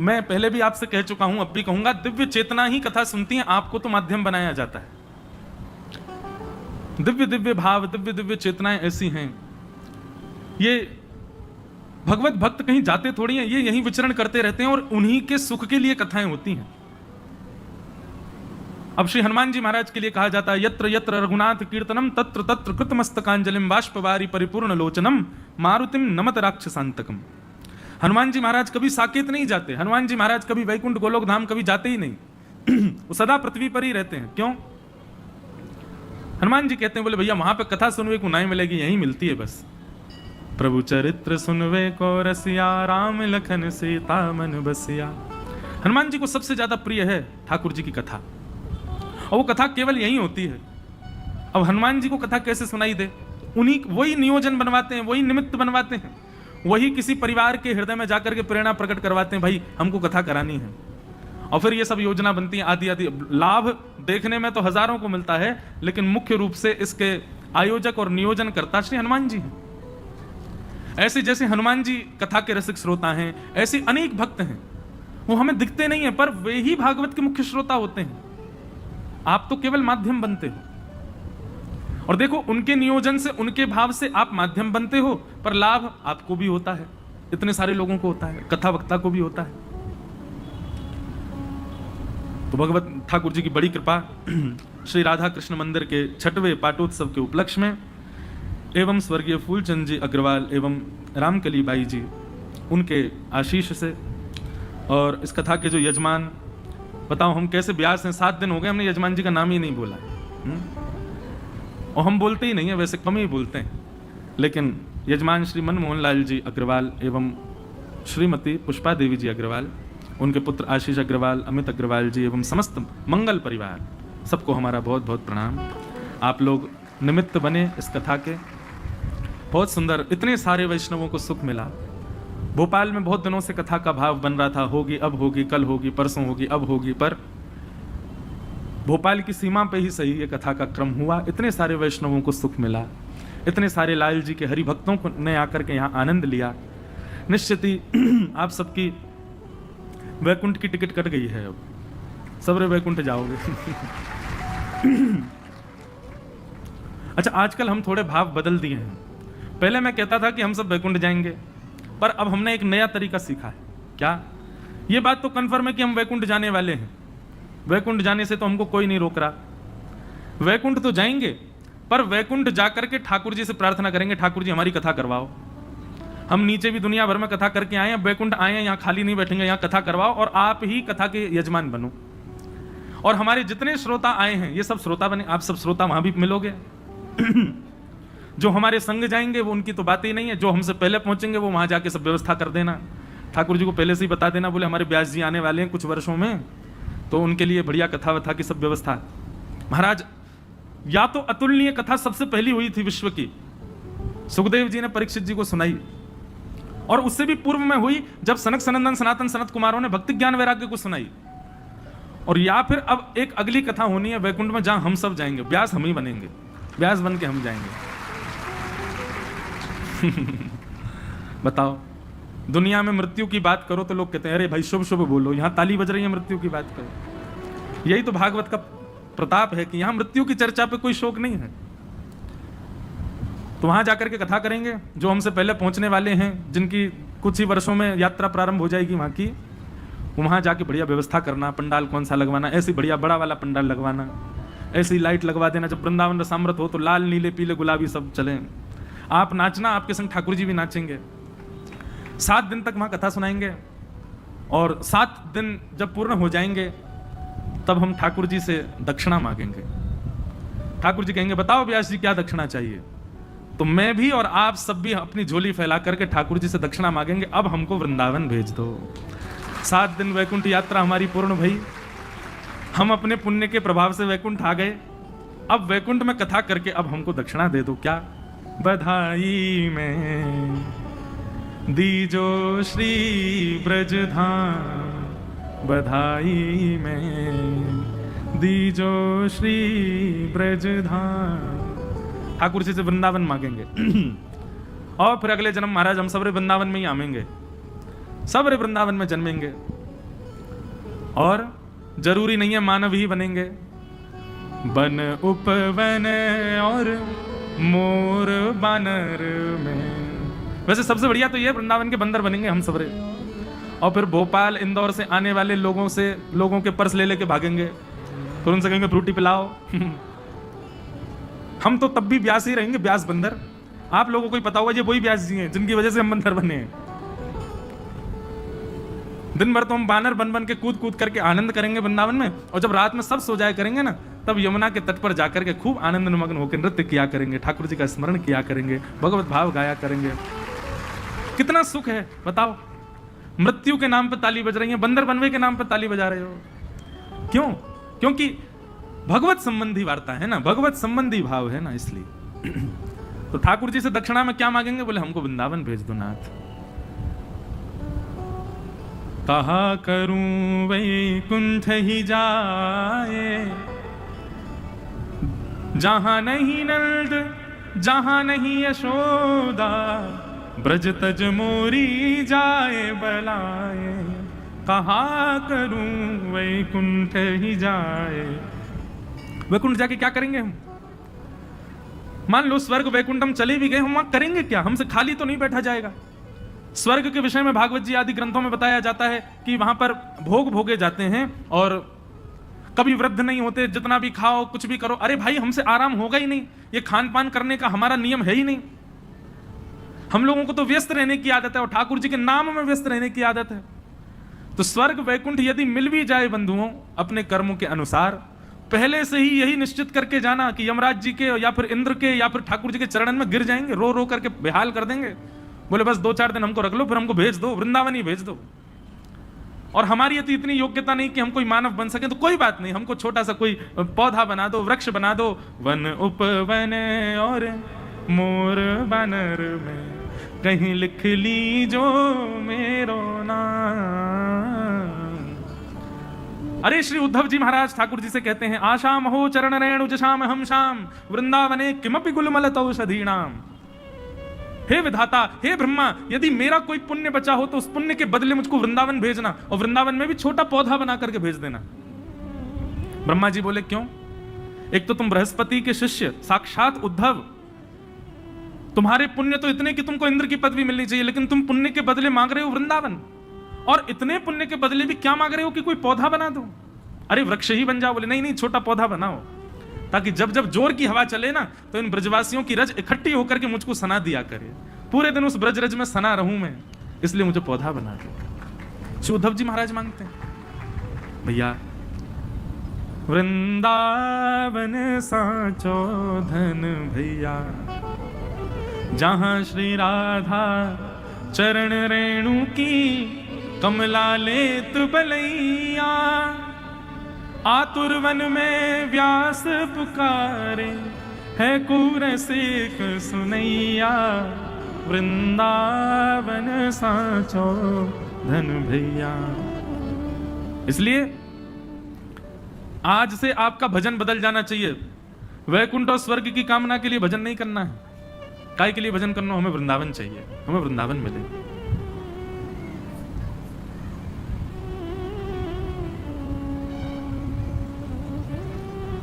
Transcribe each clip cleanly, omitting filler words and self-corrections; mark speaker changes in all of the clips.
Speaker 1: मैं पहले भी आपसे कह चुका हूं, अब भी कहूंगा, दिव्य चेतना ही कथा सुनती है, आपको तो माध्यम बनाया जाता है। दिव्य दिव्य भाव, दिव्य दिव्य चेतनाएं ऐसी हैं, ये भगवत भक्त कहीं जाते थोड़ी हैं, ये यहीं विचरण करते रहते हैं और उन्हीं के सुख के लिए कथाएं होती हैं। अब श्री हनुमान जी महाराज के लिए कहा जाता है, यत्र यत्र रघुनाथ कीर्तनम तत्र तत्र कृतमस्तकांजलिम बाष्पवारी परिपूर्ण लोचनम मारुतिम नमत राक्षसांतकम। हनुमान जी महाराज कभी साकेत नहीं जाते, हनुमान जी महाराज कभी वैकुंठ गोलोक धाम कभी जाते ही नहीं वो सदा पृथ्वी पर ही रहते हैं। क्यों? हनुमान जी कहते हैं, बोले भैया वहां पे कथा सुनवे को नहीं मिलेगी, यहीं मिलती है बस। प्रभु चरित्र सुनवे को रसिया, राम लखन सीता मन बसिया। हनुमान जी को सबसे ज्यादा प्रिय है ठाकुर जी की कथा, और वो कथा केवल यही होती है। अब हनुमान जी को कथा कैसे सुनाई दे? उन्हीं वही नियोजन बनवाते हैं, वही निमित्त बनवाते हैं, वही किसी परिवार के हृदय में जाकर के प्रेरणा प्रकट करवाते हैं, भाई हमको कथा करानी है। और फिर ये सब योजना बनती है, आदि आदि। लाभ देखने में तो हजारों को मिलता है, लेकिन मुख्य रूप से इसके आयोजक और नियोजन करता श्री हनुमान जी हैं। ऐसे जैसे हनुमान जी कथा के रसिक श्रोता हैं, ऐसे अनेक भक्त हैं, वो हमें दिखते नहीं है, पर वे ही भागवत के मुख्य श्रोता होते हैं। आप तो केवल माध्यम बनते हो। और देखो, उनके नियोजन से, उनके भाव से आप माध्यम बनते हो, पर लाभ आपको भी होता है, इतने सारे लोगों को होता है, कथा वक्ता को भी होता है। तो भगवत ठाकुर जी की बड़ी कृपा श्री राधा कृष्ण मंदिर के 6वें पाटोत्सव के उपलक्ष्य में एवं स्वर्गीय फूलचंद जी अग्रवाल एवं रामकली बाई जी, उनके आशीष से, और इस कथा के जो यजमान, बताओ हम कैसे ब्यास हैं, 7 दिन हो गए हमने यजमान जी का नाम ही नहीं बोला। और हम बोलते ही नहीं है, वैसे कम ही बोलते हैं, लेकिन यजमान श्री मनमोहन लाल जी अग्रवाल एवं श्रीमती पुष्पा देवी जी अग्रवाल, उनके पुत्र आशीष अग्रवाल, अमित अग्रवाल जी एवं समस्त मंगल परिवार, सबको हमारा बहुत बहुत प्रणाम। आप लोग निमित्त बने इस कथा के, बहुत सुंदर, इतने सारे वैष्णवों को सुख मिला। भोपाल में बहुत दिनों से कथा का भाव बन रहा था, होगी अब होगी, कल होगी, परसों होगी, अब होगी, पर भोपाल की सीमा पे ही सही ये कथा का क्रम हुआ। इतने सारे वैष्णवों को सुख मिला, इतने सारे लाल जी के हरि भक्तों को ने आकर के यहाँ आनंद लिया। निश्चित ही आप सबकी वैकुंठ की टिकट कट गई है, अब सबरे वैकुंठ जाओगे अच्छा, आजकल हम थोड़े भाव बदल दिए हैं। पहले मैं कहता था कि हम सब वैकुंठ जाएंगे, पर अब हमने एक नया तरीका सीखा है। क्या? ये बात तो कंफर्म है कि हम वैकुंठ जाने वाले हैं। वैकुंठ जाने से तो हमको कोई नहीं रोक रहा, वैकुंठ तो जाएंगे, पर वैकुंठ जाकर के ठाकुर जी से प्रार्थना करेंगे, ठाकुर जी हमारी कथा करवाओ। हम नीचे भी दुनिया भर में कथा करके आए हैं, वैकुंठ आए हैं, यहाँ खाली नहीं बैठेंगे, यहाँ कथा करवाओ और आप ही कथा के यजमान बनो। और हमारे जितने श्रोता आए हैं, ये सब श्रोता बने, आप सब श्रोता वहां भी मिलोगे जो हमारे संग जाएंगे वो उनकी तो बात ही नहीं है, जो हमसे पहले पहुंचेंगे वो वहां जाके सब व्यवस्था कर देना। ठाकुर जी को पहले से ही बता देना, बोले हमारे व्यास जी आने वाले हैं कुछ वर्षों में, तो उनके लिए बढ़िया कथा वथा की सब व्यवस्था। महाराज, या तो अतुलनीय कथा सबसे पहली हुई थी विश्व की, सुखदेव जी ने परीक्षित जी को सुनाई, और उससे भी पूर्व में हुई जब सनक सनंदन सनातन सनत कुमारों ने भक्ति ज्ञान वैराग्य को सुनाई। और या फिर अब एक अगली कथा होनी है वैकुंठ में, जहां हम सब जाएंगे, व्यास हम ही बनेंगे, व्यास बन के हम जाएंगे बताओ, दुनिया में मृत्यु की बात करो तो लोग कहते हैं अरे भाई शुभ शुभ बोलो, यहां ताली बज रही है मृत्यु की बात करो। यही तो भागवत का प्रताप है कि यहां मृत्यु की चर्चा पे कोई शोक नहीं है। तो वहां जाकर के कथा करेंगे, जो हमसे पहले पहुंचने वाले हैं, जिनकी कुछ ही वर्षों में यात्रा प्रारंभ हो जाएगी वहां की, वहां जाके बढ़िया व्यवस्था करना, पंडाल कौन सा लगवाना, ऐसी बढ़िया बड़ा वाला पंडाल लगवाना, ऐसी लाइट लगवा देना, जब वृंदावन रसामृत हो तो लाल नीले पीले गुलाबी सब चले, आप नाचना, आपके संग ठाकुर जी भी नाचेंगे। 7 दिन तक वहां कथा सुनाएंगे, और 7 दिन जब पूर्ण हो जाएंगे तब हम ठाकुर जी से दक्षिणा मांगेंगे। ठाकुर जी कहेंगे बताओ व्यास जी क्या दक्षिणा चाहिए, तो मैं भी और आप सब भी अपनी झोली फैला करके ठाकुर जी से दक्षिणा मांगेंगे, अब हमको वृंदावन भेज दो। 7 दिन वैकुंठ यात्रा हमारी पूर्ण भई, हम अपने पुण्य के प्रभाव से वैकुंठ आ गए, अब वैकुंठ में कथा करके अब हमको दक्षिणा दे दो। क्या? बधाई में दीजो श्री ब्रजधाम, बधाई में दीजो श्री ब्रजधाम। ठाकुर जी से वृंदावन मांगेंगे और फिर अगले जन्म महाराज हम सबरे वृंदावन में ही आमेंगे, सबरे वृंदावन में जन्मेंगे, और जरूरी नहीं है मानव ही बनेंगे, बन उपवन और मोर बानर में। वैसे सबसे बढ़िया तो ये वृंदावन के बंदर बनेंगे हम सबरे, और फिर भोपाल इंदौर से आने वाले लोगों के पर्स ले लेके भागेंगे, फिर उनसे कहेंगे फ्रूटी पिलाओ। हम तो तब भी ब्यास ही रहेंगे, ब्यास बंदर। आप लोगों को ही पता होगा ये वही ब्यास जी हैं जिनकी वजह से हम बंदर बने हैं। दिन भर तो हम बानर बन बन के कूद कूद करके आनंद करेंगे वृंदावन में, और जब रात में सब सो जाया करेंगे ना, तब यमुना के तट पर जाकर के खूब आनंद निमग्न होकर नृत्य किया करेंगे, ठाकुर जी का स्मरण किया करेंगे, भगवत भाव गाया करेंगे। कितना सुख है बताओ। मृत्यु के नाम पर ताली बज रही है, बंदर बनवे के नाम पर ताली बजा रहे हो, क्यों? क्योंकि भगवत संबंधी वार्ता है ना, भगवत संबंधी भाव है ना, इसलिए। तो ठाकुर जी से दक्षिणा में क्या मांगेंगे? बोले हमको वृंदावन भेज दो नाथ। कहा करूं वैकुंठ ही जाए, जहां नहीं नंद जहां नहीं यशोदा, ब्रज तज मोरी जाए बलाए। कहा करूं वैकुंठ ही जाए। वैकुंठ जाके क्या करेंगे हम? मान लो स्वर्ग वैकुंठ हम चले भी गए, हम वहां करेंगे क्या? हमसे खाली तो नहीं बैठा जाएगा। स्वर्ग के विषय में भागवत जी आदि ग्रंथों में बताया जाता है कि वहां पर भोग भोगे जाते हैं और कभी वृद्ध नहीं होते, जितना भी खाओ कुछ भी करो। अरे भाई हमसे आराम होगा ही नहीं, ये खान पान करने का हमारा नियम है ही नहीं। हम लोगों को तो व्यस्त रहने की आदत है और ठाकुर जी के नाम में व्यस्त रहने की आदत है। तो स्वर्ग वैकुंठ यदि मिल भी जाए बंधुओं अपने कर्मों के अनुसार, पहले से ही यही निश्चित करके जाना कि यमराज जी के या फिर इंद्र के या फिर ठाकुर जी के चरणन में गिर जाएंगे, रो रो करके बेहाल कर देंगे। बोले बस 2-4 दिन हमको रख लो, फिर हमको भेज दो, वृंदावन ही भेज दो। और हमारी यदि इतनी योग्यता नहीं कि हम कोई मानव बन सके तो कोई बात नहीं, हमको छोटा सा कोई पौधा बना दो, वृक्ष बना दो। वन उपवन और मोर बानर में, कहीं लिख ली जो मेरो नाम। अरे श्री उद्धव जी महाराज ठाकुर जी से कहते हैं, आशाम हो चरण रेणु जशाम हम शाम, वृंदावने किमपि गुलमलत औषधीणाम। हे विधाता, हे ब्रह्मा, यदि मेरा कोई पुण्य बचा हो तो उस पुण्य के बदले मुझको वृंदावन भेजना, और वृंदावन में भी छोटा पौधा बना करके भेज देना। ब्रह्मा जी बोले क्यों? एक तो तुम बृहस्पति के शिष्य साक्षात उद्धव, तुम्हारे पुण्य तो इतने कि तुमको इंद्र की पदवी मिलनी चाहिए, लेकिन तुम पुण्य के बदले मांग रहे हो वृंदावन। और इतने पुण्य के बदले भी क्या मांग रहे हो कि कोई पौधा बना दो? अरे वृक्ष ही बन जाओ। बोले नहीं नहीं, छोटा पौधा बनाओ, ताकि जब जब जोर की हवा चले ना तो इन ब्रजवासियों की रज इकट्ठी होकर के मुझको सना दिया करे, पूरे दिन उस ब्रज रज में सना रहूं मैं, इसलिए मुझे पौधा बना दो। श्री उद्धव जी महाराज मांगते हैं। भैया वृंदावन साचो धन भैया, जहां श्री राधा चरण रेणु की कमला लेत बलैया। आतुर वन में व्यास पुकारे, है कुरसिक सुनैया। वृंदावन साचो धन भैया। इसलिए आज से आपका भजन बदल जाना चाहिए। वैकुंठ और स्वर्ग की कामना के लिए भजन नहीं करना है। काय के लिए भजन करना? हमें वृंदावन चाहिए, हमें वृंदावन मिले।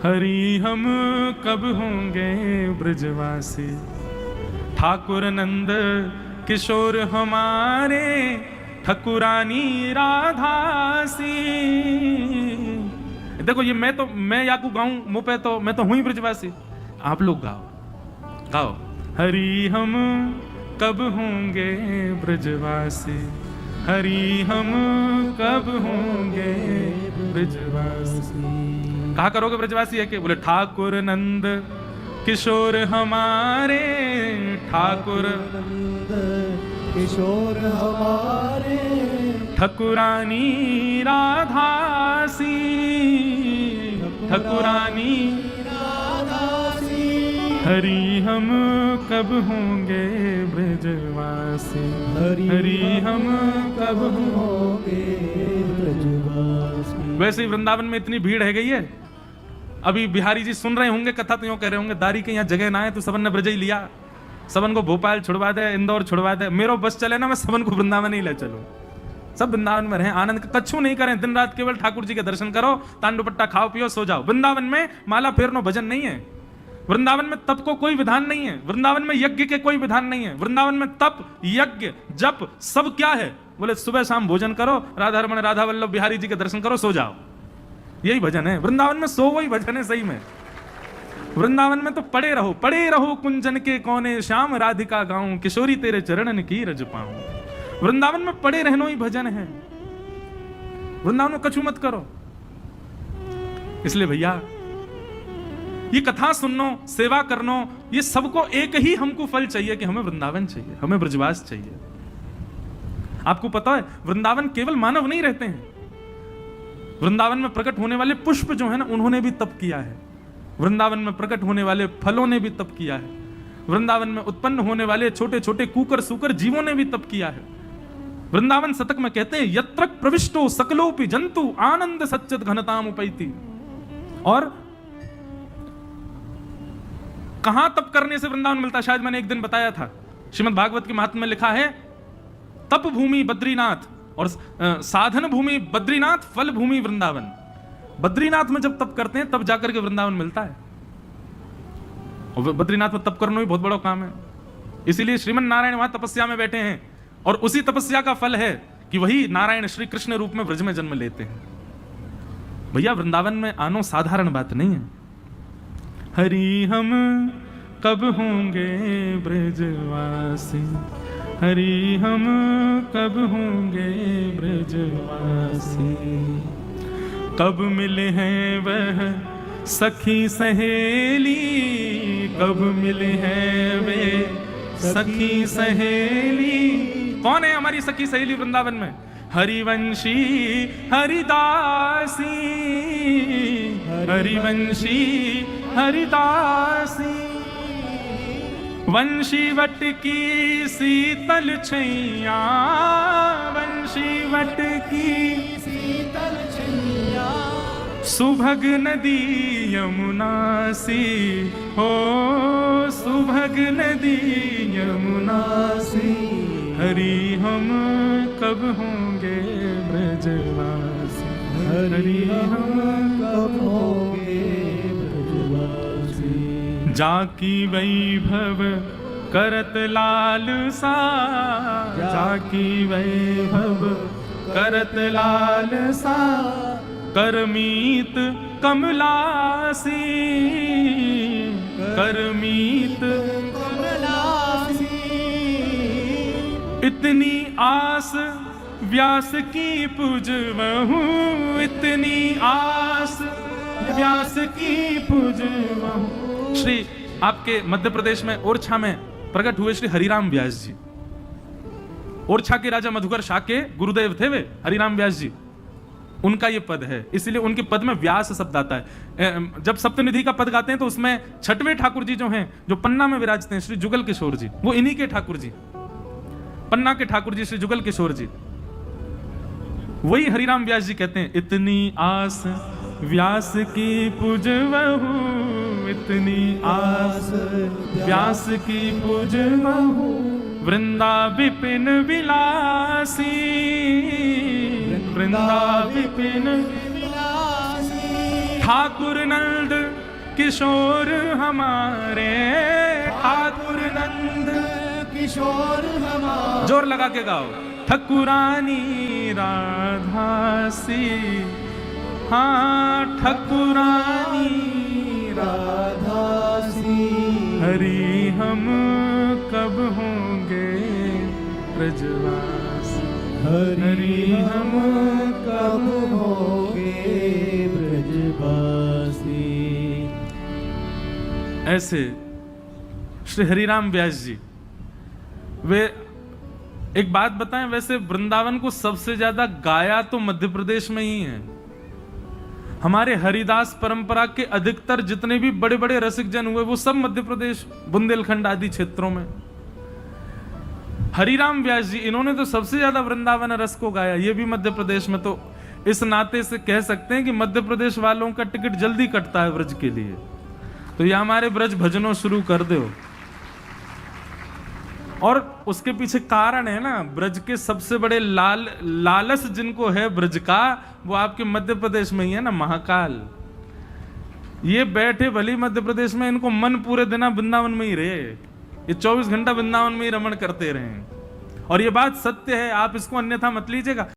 Speaker 1: हरि हम कब होंगे ब्रजवासी, ठाकुर नंद किशोर हमारे, ठकुरानी राधासी। देखो ये मैं याकू गाऊं मुंह पे, तो मैं तो हुई ब्रजवासी। आप लोग गाओ गाओ। हरि हम कब होंगे ब्रजवासी, हरि हम कब होंगे ब्रजवासी। कहा करोगे ब्रजवासी है कि? बोले ठाकुर नंद किशोर हमारे, ठाकुर नंद किशोर हमारे, ठकुरानी राधासी, ठकुरानी राधासी। हरि हम कब होंगे ब्रजवासी, हरि हम कब होंगे ब्रजवासी। वैसे ही वृंदावन में इतनी भीड़ है गई है, अभी बिहारी जी सुन रहे होंगे कथा तो यूं कह रहे होंगे, दारी के यहाँ जगह ना है तो सबन ने ब्रज ही लिया, सबन को भोपाल छुड़वा दे, इंदौर छुड़वा दे, मेरो बस चले ना मैं सबन को वृंदावन ही ले चलूं। सब वृंदावन में रहें, आनंद का कच्छू नहीं करें, दिन रात केवल ठाकुर जी के दर्शन करो, तांडू दुपट्टा खाओ पियो सो जाओ। वृंदावन में माला फेरनो भजन नहीं है, वृंदावन में तप को कोई विधान नहीं है, वृंदावन में यज्ञ के कोई विधान नहीं है। वृंदावन में तप यज्ञ जप सब क्या है? बोले सुबह शाम भोजन करो, राधा रमण राधा वल्लभ बिहारी जी के दर्शन करो सो जाओ, यही भजन है वृंदावन में। सो वही भजन है सही में। वृंदावन में तो पड़े रहो कुंजन के कोने, श्याम राधिका गाऊं, किशोरी तेरे चरणन की रज पाऊं। वृंदावन में पड़े रहनो ही भजन है, वृंदावन में कछु मत करो। इसलिए भैया ये कथा सुननो, सेवा करनो, ये सबको एक ही हमको फल चाहिए कि हमें वृंदावन चाहिए, हमें ब्रजवास चाहिए। आपको पता है वृंदावन केवल मानव नहीं रहते हैं, वृंदावन में प्रकट होने वाले पुष्प जो है ना, उन्होंने भी तप किया है। वृंदावन में प्रकट होने वाले फलों ने भी तप किया है। वृंदावन में उत्पन्न होने वाले छोटे छोटे कूकर सूकर जीवों ने भी तप किया है। वृंदावन शतक में कहते हैं यत्र प्रविष्टो सकलोपि जंतु आनंद सच्चित घनताम उपैति। और कहां तप करने से वृंदावन मिलता है? शायद मैंने एक दिन बताया था, श्रीमद् भागवत के महात्म्य में लिखा है तप भूमि बद्रीनाथ और साधन भूमि बद्रीनाथ, फल भूमि वृंदावन। बद्रीनाथ में जब तप करते हैं तब जाकर के वृंदावन मिलता है। और बद्रीनाथ में तप करना भी बहुत बड़ा काम है, इसीलिए श्रीमन नारायण वहां तपस्या में बैठे हैं और उसी तपस्या का फल है कि वही नारायण श्री कृष्ण रूप में ब्रज में जन्म लेते हैं। भैया वृंदावन में आनो साधारण बात नहीं है। हरि हम कब होंगे ब्रजवासी, हरि हम कब होंगे ब्रजवासी, कब मिले हैं वह सखी सहेली, कब मिले हैं वे सखी सहेली। कौन है हमारी सखी सहेली वृंदावन में? हरिवंशी हरिदासी, हरिवंशी हरिदासी, वंशी वट की शीतल छैया, वंशी वट की शीतल छैया, सुभग नदी यमुना सी, हो सुभग नदी यमुना सी, हरि हम कब होंगे ब्रजवासी, हरि हम कब होंगे ब्रजवासी। जाकी वैभव करत लालसा, जाकी वैभव करत लालसा, करमीत कमलासी, करमीत कमलासी। इतनी आस व्यास की पुजवहूँ, इतनी आस व्यास की पुजवहूँ। श्री आपके मध्य प्रदेश में ओरछा में प्रकट हुए श्री हरिराम व्यास जी। ओरछा के राजा मधुकर शाह के गुरुदेव थे वे हरिराम व्यास जी, उनका ये पद है, इसलिए उनके पद में व्यास शब्द आता है। जब सप्तनिधि का पद गाते हैं तो उसमें छठवें ठाकुर जी जो हैं, जो पन्ना में विराजते हैं, श्री जुगल किशोर जी, वो इन्हीं के ठाकुर जी, पन्ना के ठाकुर जी श्री जुगल किशोर जी, वही हरिराम व्यास जी कहते हैं इतनी आस व्यास की पुजवहूँ, इतनी आस व्यास की पुजवहूँ, वृंदा विपिन विलासी, वृंदा विपिन विलासी। ठाकुर नंद किशोर हमारे, ठाकुर नंद किशोर हमारे। जोर लगा के गाओ। ठकुरानी राधासी, हाँ ठकुरानी राधासी, हरि हम कब होंगे ब्रजवासी, हरि हम कब होंगे ब्रजवासी। ऐसे श्री हरिराम व्यास जी, वे एक बात बताएं, वैसे वृंदावन को सबसे ज्यादा गाया तो मध्य प्रदेश में ही है। हमारे हरिदास परंपरा के अधिकतर जितने भी बड़े बड़े रसिक जन हुए वो सब मध्य प्रदेश, बुंदेलखंड आदि क्षेत्रों में। हरिराम व्यास जी इन्होंने तो सबसे ज्यादा वृंदावन रस को गाया, ये भी मध्य प्रदेश में। तो इस नाते से कह सकते हैं कि मध्य प्रदेश वालों का टिकट जल्दी कटता है ब्रज के लिए। तो ये हमारे ब्रज भजनों शुरू कर दो। और उसके पीछे कारण है ना, ब्रज के सबसे बड़े लालच जिनको है ब्रज का, वो आपके मध्य प्रदेश में ही है ना, महाकाल। ये बैठे भली मध्य प्रदेश में, इनको मन पूरे दिन वृंदावन में ही रहे, ये 24 घंटा वृंदावन में ही रमण करते रहे। और ये बात सत्य है, आप इसको अन्यथा मत लीजिएगा।